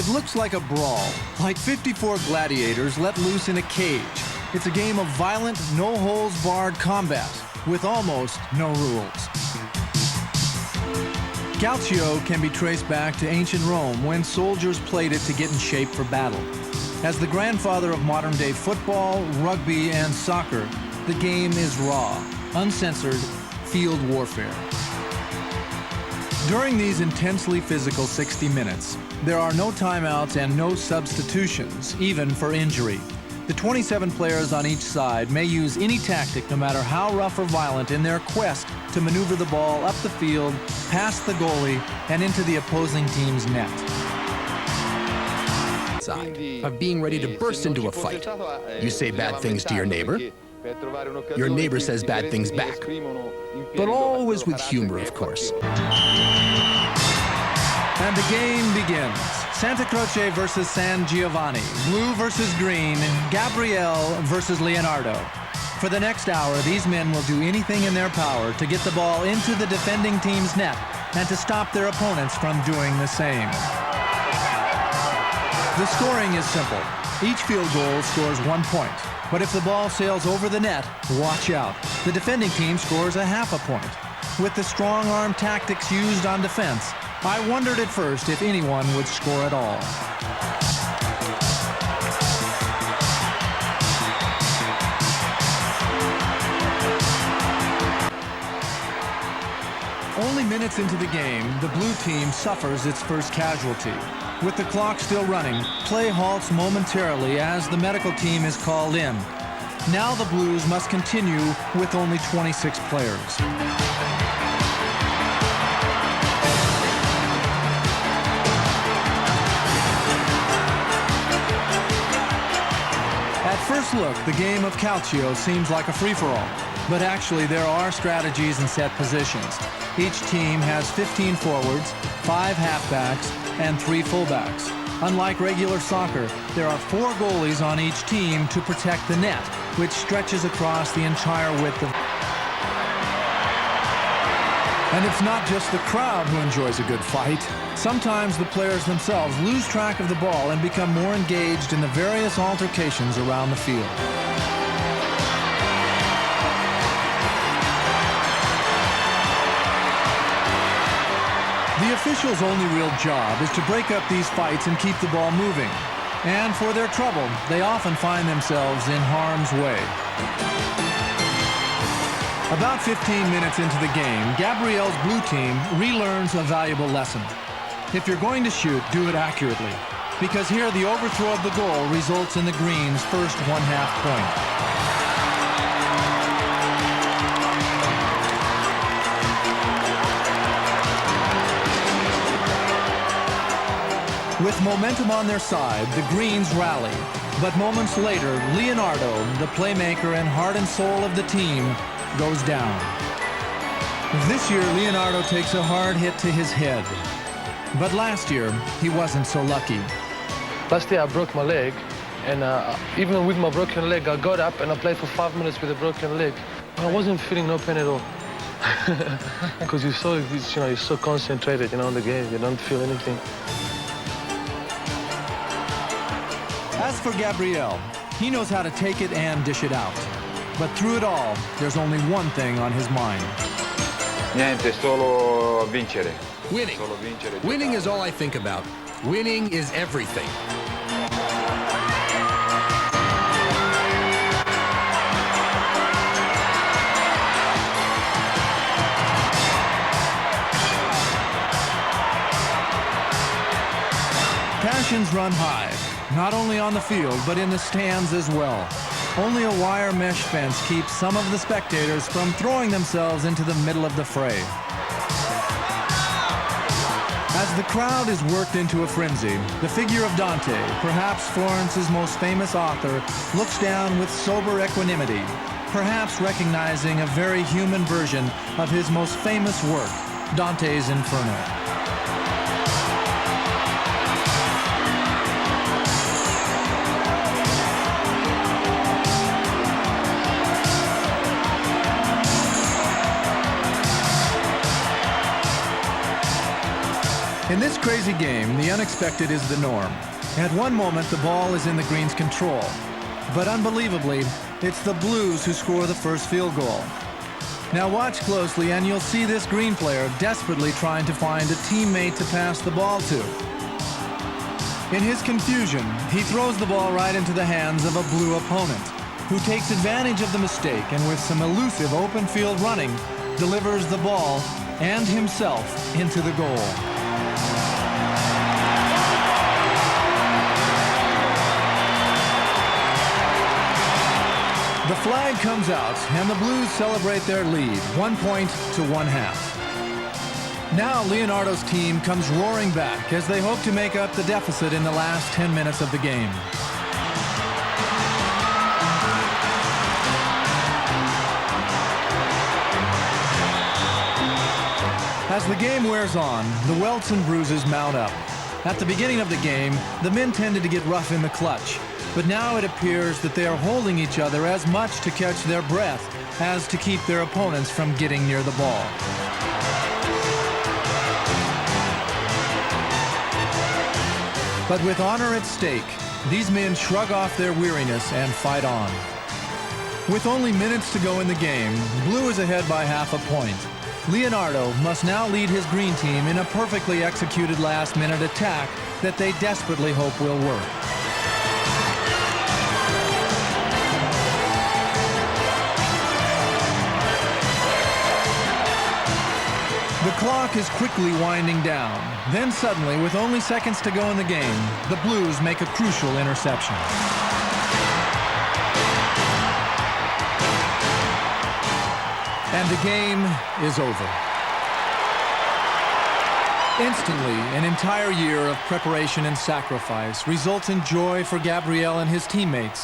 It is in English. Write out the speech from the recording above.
It looks like a brawl, like 54 gladiators let loose in a cage. It's a game of violent, no-holds-barred combat with almost no rules. Calcio can be traced back to ancient Rome when soldiers played it to get in shape for battle. As the grandfather of modern-day football, rugby, and soccer, the game is raw, uncensored, field warfare. During these intensely physical 60 minutes, there are no timeouts and no substitutions, even for injury. The 27 players on each side may use any tactic, no matter how rough or violent, in their quest to maneuver the ball up the field, past the goalie, and into the opposing team's net. Of being ready to burst into a fight. You say bad things to your neighbor. Your neighbor says bad things back. But always with humor, of course. And the game begins. Santa Croce versus San Giovanni. Blue versus green. Gabriele versus Leonardo. For the next hour, these men will do anything in their power to get the ball into the defending team's net and to stop their opponents from doing the same. The scoring is simple. Each field goal scores 1 point. But if the ball sails over the net, watch out. The defending team scores a half a point. With the strong arm tactics used on defense, I wondered at first if anyone would score at all. Only minutes into the game, the blue team suffers its first casualty. With the clock still running, play halts momentarily as the medical team is called in. Now the Blues must continue with only 26 players. At first look, the game of Calcio seems like a free-for-all, but actually there are strategies and set positions. Each team has 15 forwards, 5 halfbacks, and 3 fullbacks. Unlike regular soccer, there are 4 goalies on each team to protect the net, which stretches across the entire width of... And it's not just the crowd who enjoys a good fight. Sometimes the players themselves lose track of the ball and become more engaged in the various altercations around the field. The officials' only real job is to break up these fights and keep the ball moving. And for their trouble, they often find themselves in harm's way. About 15 minutes into the game, Gabrielle's blue team relearns a valuable lesson. If you're going to shoot, do it accurately. Because here, the overthrow of the goal results in the Greens' first one-half point. With momentum on their side, the Greens rally. But moments later, Leonardo, the playmaker and heart and soul of the team, goes down. This year, Leonardo takes a hard hit to his head. But last year, he wasn't so lucky. Last year, I broke my leg, and even with my broken leg, I got up and I played for 5 minutes with a broken leg. I wasn't feeling no pain at all. Because you're so concentrated, on the game, you don't feel anything. As for Gabriele, he knows how to take it and dish it out. But through it all, there's only one thing on his mind. Niente, solo vincere. Winning. Winning is all I think about. Winning is everything. Passions run high, not only on the field, but in the stands as well. Only a wire mesh fence keeps some of the spectators from throwing themselves into the middle of the fray. As the crowd is worked into a frenzy, the figure of Dante, perhaps Florence's most famous author, looks down with sober equanimity, perhaps recognizing a very human version of his most famous work, Dante's Inferno. In this crazy game, the unexpected is the norm. At one moment, the ball is in the Green's control. But unbelievably, it's the Blues who score the first field goal. Now watch closely and you'll see this Green player desperately trying to find a teammate to pass the ball to. In his confusion, he throws the ball right into the hands of a Blue opponent, who takes advantage of the mistake and with some elusive open field running, delivers the ball and himself into the goal. The flag comes out, and the Blues celebrate their lead, 1 point to 1/2. Now Leonardo's team comes roaring back as they hope to make up the deficit in the last 10 minutes of the game. As the game wears on, the welts and bruises mount up. At the beginning of the game, the men tended to get rough in the clutch. But now it appears that they are holding each other as much to catch their breath as to keep their opponents from getting near the ball. But with honor at stake, these men shrug off their weariness and fight on. With only minutes to go in the game, Blue is ahead by half a point. Leonardo must now lead his Green team in a perfectly executed last-minute attack that they desperately hope will work. The clock is quickly winding down. Then suddenly, with only seconds to go in the game, the Blues make a crucial interception. And the game is over. Instantly, an entire year of preparation and sacrifice results in joy for Gabriel and his teammates.